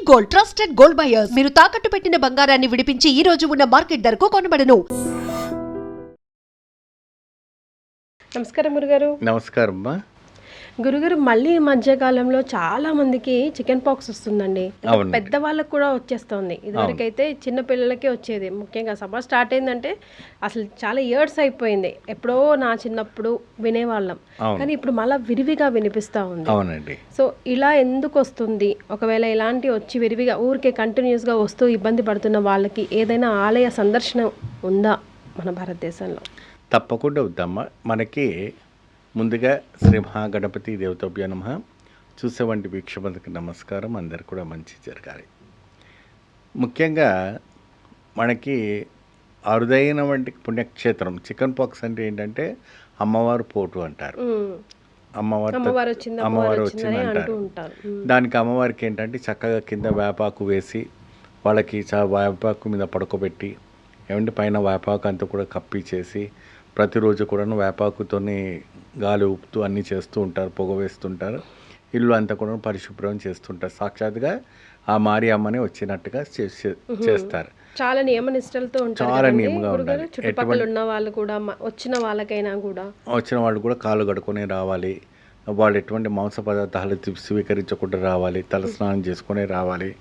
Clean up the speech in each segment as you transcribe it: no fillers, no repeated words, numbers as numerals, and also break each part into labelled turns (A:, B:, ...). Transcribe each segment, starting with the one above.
A: Gold, trusted gold buyers. మీరు తాకట్టు పెట్టిన బంగారాన్ని విడిపించి ఈ రోజు ఉన్న మార్కెట్ ధరకు కొనబడను.
B: నమస్కారం గురుగారు.
C: నమస్కారం అమ్మా.
B: గురుగారు, మళ్ళీ ఈ మధ్యకాలంలో చాలా మందికి చికెన్ పాక్స్ వస్తుందండి.
C: అవును.
B: పెద్దవాళ్ళకి కూడా వచ్చేస్తుంది. ఇదివరకైతే చిన్న పిల్లలకే వచ్చేది. ముఖ్యంగా సభ స్టార్ట్ అయిందంటే అసలు చాలా ఇయర్స్ అయిపోయింది. ఎప్పుడో నా చిన్నప్పుడు వినేవాళ్ళం,
C: అవును.
B: కానీ ఇప్పుడు మళ్ళీ విరివిగా వినిపిస్తూ ఉంది.
C: అవునండి.
B: సో ఇలా ఎందుకు వస్తుంది? ఒకవేళ ఇలాంటి వచ్చి విరివిగా ఊరికే కంటిన్యూస్గా వస్తూ ఇబ్బంది పడుతున్న వాళ్ళకి ఏదైనా ఆలయ సందర్శన ఉందా మన భారతదేశంలో?
C: తప్పకుండా వద్దమ్మా. మనకి ముందుగా శ్రీ మహాగణపతి దేవతభ్యో నమః. చూసేవంటి వీక్షకులకు నమస్కారం. అందరు కూడా మంచి జరగాలి. ముఖ్యంగా మనకి అరుదైన వంటి పుణ్యక్షేత్రం చికెన్ పాక్స్ అంటే ఏంటంటే అమ్మవారు పోటు అంటారు. అమ్మవారు వచ్చింది అంటారు. దానికి అమ్మవారికి ఏంటంటే చక్కగా కింద వేపాకు వేసి వాళ్ళకి వేపాకు మీద పడుకోబెట్టి ఏమంటే పైన వేపాకు అంతా కూడా కప్పి చేసి ప్రతిరోజు కూడా వేపాకుతోని గాలి ఊపుతూ అన్నీ చేస్తూ ఉంటారు, పొగ వేస్తుంటారు. ఇల్లు అంతా కూడా పరిశుభ్రం చేస్తుంటారు. సాక్షాత్గా ఆ మారి అమ్మని వచ్చినట్టుగా చేస్తారు.
B: చాలా నియమనిష్టలతో ఉంటారు.
C: చాలా నియమంగా ఉండాలి.
B: చుట్టుపక్కల ఉన్న వాళ్ళు కూడా వచ్చిన వాళ్ళకైనా కూడా
C: వచ్చిన వాళ్ళు కూడా కాళ్ళు కడుక్కొని రావాలి. వాళ్ళు ఎటువంటి మాంస పదార్థాలు స్వీకరించకుండా రావాలి. తల స్నానం చేసుకునే రావాలి.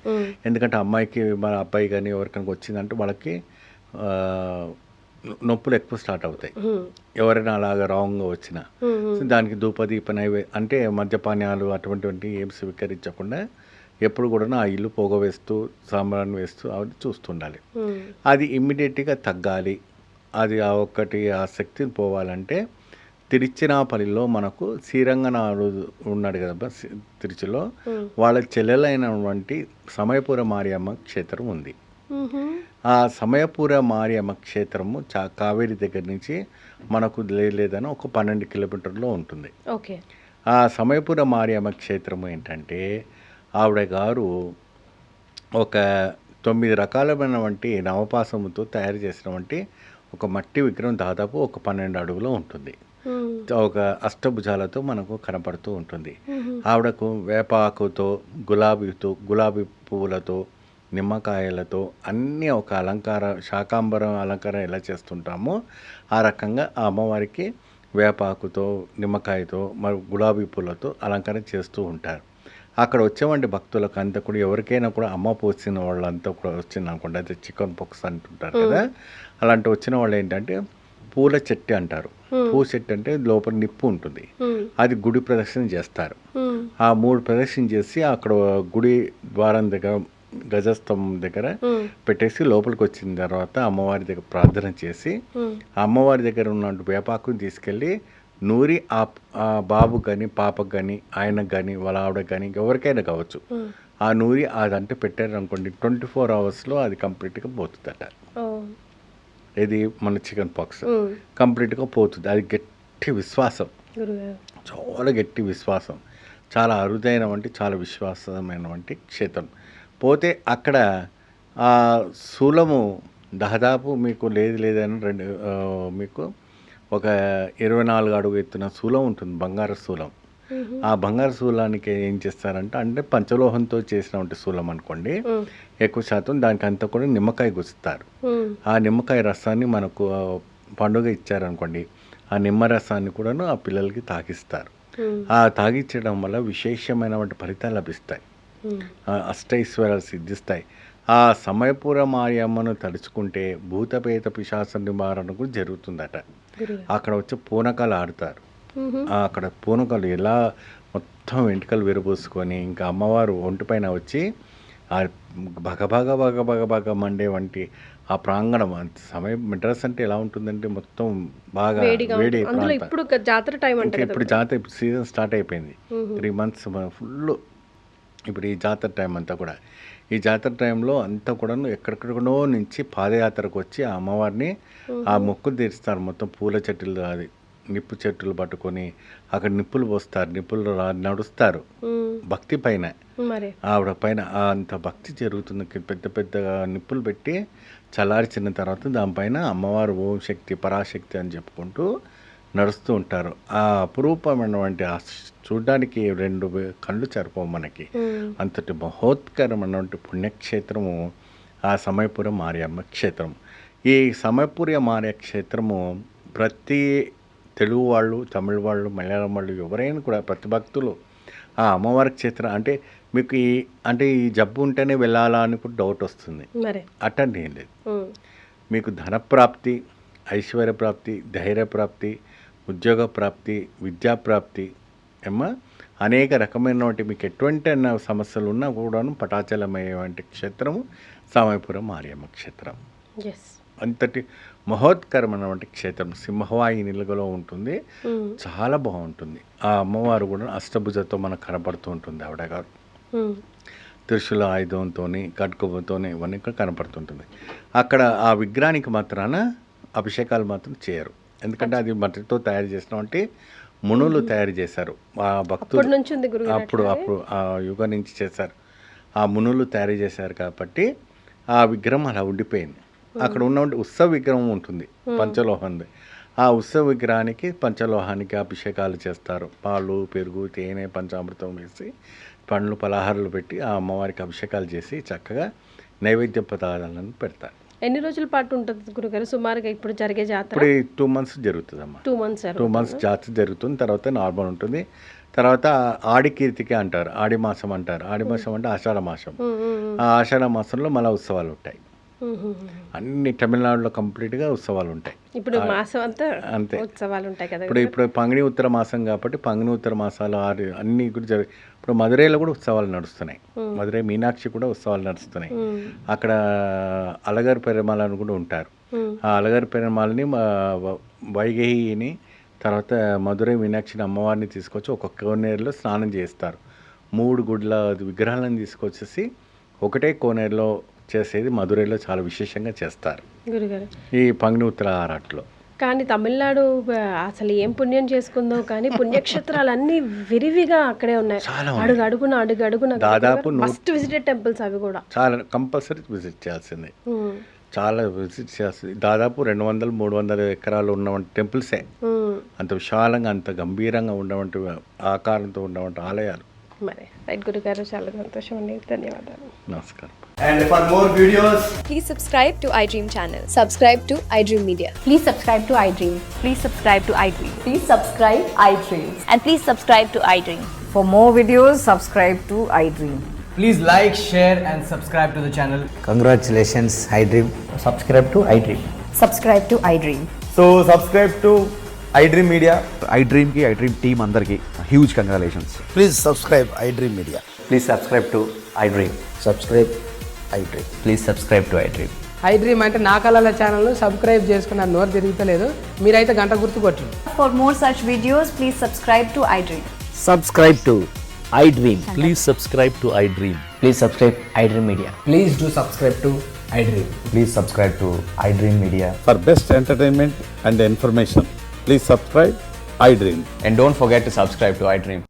C: ఎందుకంటే అమ్మాయికి మన అబ్బాయి కానీ ఎవరికైనా వచ్చిందంటే వాళ్ళకి నొప్పులు ఎక్కువ స్టార్ట్ అవుతాయి. ఎవరైనా అలాగా రాంగ్గా వచ్చినా దానికి ధూపదీప అంటే మద్యపానీయాలు అటువంటివి ఏం స్వీకరించకుండా ఎప్పుడు కూడా ఆ ఇల్లు పొగ వేస్తూ సాంబ్రాన్ని వేస్తూ అది చూస్తుండాలి. అది ఇమ్మీడియట్గా తగ్గాలి. అది ఆ శక్తిని పోవాలంటే తిరుచినాపల్లిలో మనకు శ్రీరంగనాథుడు ఉన్నాడు కదా తిరుచిలో, వాళ్ళ చెల్లెలైనటువంటి సమయపుర మారియమ్మ క్షేత్రం ఉంది. ఆ సమయపుర మారియమ్మ క్షేత్రము కావేరి దగ్గర నుంచి మనకు లేదని ఒక 12 కిలోమీటర్లో ఉంటుంది. ఆ సమయపుర మారియమ్మ క్షేత్రము ఏంటంటే ఆవిడ గారు ఒక 9 రకాలమైనటువంటి నవపాసముతో తయారు చేసినటువంటి ఒక మట్టి విగ్రహం దాదాపు ఒక 12 అడుగులో ఉంటుంది. ఒక అష్టభుజాలతో మనకు కనపడుతూ ఉంటుంది. ఆవిడకు వేపాకుతో గులాబీ పువ్వులతో నిమ్మకాయలతో అన్నీ ఒక శాకాంబరం అలంకారం ఎలా చేస్తుంటామో ఆ రకంగా ఆ అమ్మవారికి వేపాకుతో నిమ్మకాయతో మరి గులాబీ పూలతో అలంకారం చేస్తూ ఉంటారు. అక్కడ వచ్చేవంటి భక్తులకు అంతా కూడా ఎవరికైనా కూడా అమ్మ పోసిన వాళ్ళంతా కూడా వచ్చింది అనుకోండి, అయితే చికెన్ పాక్స్ అంటుంటారు కదా, అలాంటి వచ్చిన వాళ్ళు ఏంటంటే పూల చెట్టు అంటారు. పూ చెట్టు అంటే లోపల నిప్పు ఉంటుంది. అది గుడి ప్రదక్షిణ చేస్తారు. ఆ 3 ప్రదక్షిణ చేసి అక్కడ గుడి ద్వారం దగ్గర గజస్తంభం దగ్గర పెట్టేసి లోపలికి వచ్చిన తర్వాత అమ్మవారి దగ్గర ప్రార్థన చేసి అమ్మవారి దగ్గర ఉన్న వేపాకుని తీసుకెళ్ళి నూరి ఆ బాబు కానీ పాపకు కానీ ఆయనకు కానీ వాళ్ళ ఆవిడకు కానీ ఎవరికైనా కావచ్చు, ఆ నూరి అదంటే పెట్టారు అనుకోండి 24 అవర్స్లో అది కంప్లీట్గా పోతుందట. ఇది మన చికెన్ పాక్స్ కంప్లీట్గా పోతుంది. అది గట్టి విశ్వాసం, చాలా గట్టి విశ్వాసం, చాలా అరుదైనటువంటి చాలా విశ్వాసమైనటువంటి క్షేత్రం. పోతే అక్కడ ఆ శూలము దాదాపు మీకు లేదని మీకు ఒక 24 అడుగు ఎత్తున శూలం ఉంటుంది, బంగారు శూలం. ఆ బంగారు శూలానికి ఏం చేస్తారంటే అంటే పంచలోహంతో చేసినటువంటి శూలం అనుకోండి, ఎక్కువ శాతం దానికి అంతా కూడా నిమ్మకాయ గుచ్చుతారు. ఆ నిమ్మకాయ రసాన్ని మనకు పండుగ ఇచ్చారనుకోండి, ఆ నిమ్మ రసాన్ని కూడా ఆ పిల్లలకి తాగిస్తారు. ఆ తాగిచ్చడం వల్ల విశేషమైనటువంటి ఫలితాలు లభిస్తాయి, అష్టైశ్వర్యాలు సిద్ధిస్తాయి. ఆ సమయపుర మారియమ్మను తలుచుకుంటే భూతపేత పిశాచ నివారణ కూడా జరుగుతుందట. అక్కడ వచ్చి పూనకాలు ఆడుతారు. అక్కడ పూనకాలు ఎలా మొత్తం వెంట్రుకలు విరబోసుకొని ఇంకా అమ్మవారు ఒంటిపైన వచ్చి ఆ బగ మండే వంటి ఆ ప్రాంగణం సమయం మెడ్రాస్ అంటే ఎలా ఉంటుందంటే మొత్తం బాగా వేడి.
B: ఇప్పుడు జాతర
C: సీజన్ స్టార్ట్ అయిపోయింది. 3 months ఫుల్. ఇప్పుడు ఈ జాతర టైం అంతా కూడా, ఈ జాతర టైంలో అంతా కూడా ఎక్కడెక్కడో నుంచి పాదయాత్రకు వచ్చి ఆ అమ్మవారిని ఆ మొక్కులు తీరుస్తారు. మొత్తం పూల చెట్టులు అది నిప్పు చెట్టులు పట్టుకొని అక్కడ నిప్పులు పోస్తారు, నిప్పులు నడుస్తారు భక్తి పైన. ఆవిడ పైన అంత భక్తి జరుగుతుంది. పెద్ద పెద్ద నిప్పులు పెట్టి చల్లార్చిన తర్వాత దానిపైన అమ్మవారు ఓం శక్తి పరాశక్తి అని చెప్పుకుంటూ నడుస్తూ ఉంటారు. ఆ అపురూపమైనటువంటి చూడ్డానికి రెండు కళ్ళు సరిపోవు మనకి. అంతటి మహోత్కరమైనటువంటి పుణ్యక్షేత్రము ఆ సమయపురం మారియమ్మ క్షేత్రం. ఈ సమయపురం మారే క్షేత్రము ప్రతి తెలుగు వాళ్ళు, తమిళ వాళ్ళు, మలయాళం వాళ్ళు ఎవరైనా కూడా ప్రతి భక్తులు ఆ అమ్మవారి క్షేత్రం అంటే మీకు ఈ జబ్బు ఉంటేనే వెళ్ళాలా అని కూడా డౌట్ వస్తుంది.
B: మరి
C: అట్టండి ఏం లేదు. మీకు ధనప్రాప్తి, ఐశ్వర్య ప్రాప్తి, ధైర్య ప్రాప్తి, ఉద్యోగ ప్రాప్తి, విద్యా ప్రాప్తి ఏమో అనేక రకమైనటువంటి మీకు ఎటువంటి సమస్యలు ఉన్నా కూడాను పటాచలమయ్యేటువంటి క్షేత్రము సమయపురం మారియమ్మ క్షేత్రం.
B: ఎస్,
C: అంతటి మహోత్కరమైనటువంటి క్షేత్రం సింహవాయి నిలుగలో ఉంటుంది. చాలా బాగుంటుంది. ఆ అమ్మవారు కూడా అష్టభుజతో మనకు కనపడుతూ ఉంటుంది. ఆవిడ గారు త్రిశూల ఆయుధంతో, కట్కుబతో ఇవన్నీ కూడా కనపడుతుంటుంది. అక్కడ ఆ విగ్రహానికి మాత్రాన అభిషేకాలు మాత్రం చేయరు. ఎందుకంటే అది మట్టితో తయారు చేసినటువంటి మునులు తయారు చేశారు. ఆ భక్తులు అప్పుడు ఆ యుగం నుంచి చేశారు. ఆ మునులు తయారు చేశారు కాబట్టి ఆ విగ్రహం అలా ఉండిపోయింది. అక్కడ ఉన్న ఉత్సవ విగ్రహం ఉంటుంది పంచలోహంది. ఆ ఉత్సవ విగ్రహానికి పంచలోహానికి అభిషేకాలు చేస్తారు. పాలు, పెరుగు, తేనె, పంచామృతం వేసి పండ్లు, పలహారాలు పెట్టి ఆ అమ్మవారికి అభిషేకాలు చేసి చక్కగా నైవేద్య పదార్థాలను పెడతారు.
B: ఎన్ని రోజుల పాటు ఉంటుంది గురుగారు సుమారుగా ఇప్పుడు జరిగే జాతర?
C: ఇప్పుడు 2 months జరుగుతుందమ్మా.
B: 2 months
C: జాతర జరుగుతుంది. తర్వాత నార్మల్ ఉంటుంది. తర్వాత ఆడి కీర్తికి అంటారు, ఆడి మాసం అంటారు. ఆడి మాసం అంటే ఆషాఢ మాసం. ఆ ఆషాఢ మాసంలో మళ్ళీ ఉత్సవాలు ఉంటాయి. అన్ని తమిళనాడులో కంప్లీట్గా ఉత్సవాలు ఉంటాయి.
B: ఇప్పుడు మాసం అంతా
C: అంతే
B: ఉత్సవాలు ఉంటాయి కదా.
C: ఇప్పుడు పంగిణి ఉత్తర మాసం కాబట్టి పంగిణి ఉత్తర మాసాలు అన్ని కూడా ఇప్పుడు మదురైలో కూడా ఉత్సవాలు నడుస్తున్నాయి. మదురై మీనాక్షి కూడా ఉత్సవాలు నడుస్తున్నాయి. అక్కడ అలగారి పెరుమాళని కూడా ఉంటారు. ఆ అలగారి పెరుమాళని వైగేహిని తర్వాత మదురై మీనాక్షిని అమ్మవారిని తీసుకొచ్చి ఒక కోనేరులో స్నానం చేస్తారు. 3 గుడ్ల విగ్రహాలను తీసుకొచ్చేసి ఒకటే కోనేరులో చేసేది మదురైలో చాలా విశేషంగా చేస్తారు
B: గురుగారు
C: ఈ పంగిణి ఉత్తర ఆరాట్లో.
B: కానీ తమిళనాడు అసలు ఏం పుణ్యం చేసుకుందో కానీ పుణ్యక్షేత్రాలన్నీ విరివిగా అక్కడే ఉన్నాయి. అడుగడుగున
C: దాదాపు
B: మస్ట్ విజిటెడ్ టెంపుల్స్ అవి కూడా
C: చాలా కంపల్సరీ విజిట్ చేయాల్సిందే. చాలా విజిట్ చేయాల్సింది. దాదాపు 200-300 ఎకరాలు ఉన్నటువంటి టెంపుల్సే. అంత విశాలంగా అంత గంభీరంగా ఉన్నటువంటి ఆకారంతో ఉన్నటువంటి ఆలయాలు.
B: మరి రైట్ గురుగారు, చాలా సంతోషం అండి. ధన్యవాదాలు.
C: నమస్కారం.
D: And for more videos,
E: please subscribe to iDream channel. Subscribe to iDream Media.
F: Please subscribe to iDream.
E: Please subscribe to iDream.
F: Please subscribe iDream.
E: And please subscribe to iDream.
F: For more videos, subscribe to iDream.
D: please like, share and subscribe to the channel.
G: Congratulations, iDream. Subscribe to iDream.
F: Subscribe to iDream.
D: So subscribe to iDream Media.
H: iDream ki iDream team andarki huge congratulations.
G: Please subscribe iDream Media.
H: Please subscribe to iDream.
G: Subscribe iDream.
H: Please subscribe to iDream.
I: iDream అంటే నా కళల ఛానల్ను subscribe చేసుకున్న నోరు తిరుగుతలేదు. మీరైతే గంట గుర్తు కొట్టండి.
F: For more such videos, please subscribe to iDream.
G: Subscribe to iDream.
J: Please subscribe to iDream.
G: Please subscribe iDream Media.
D: Please do subscribe to iDream.
G: Please subscribe to iDream Media.
K: For best entertainment and information, please subscribe iDream.
H: And don't forget to subscribe to iDream.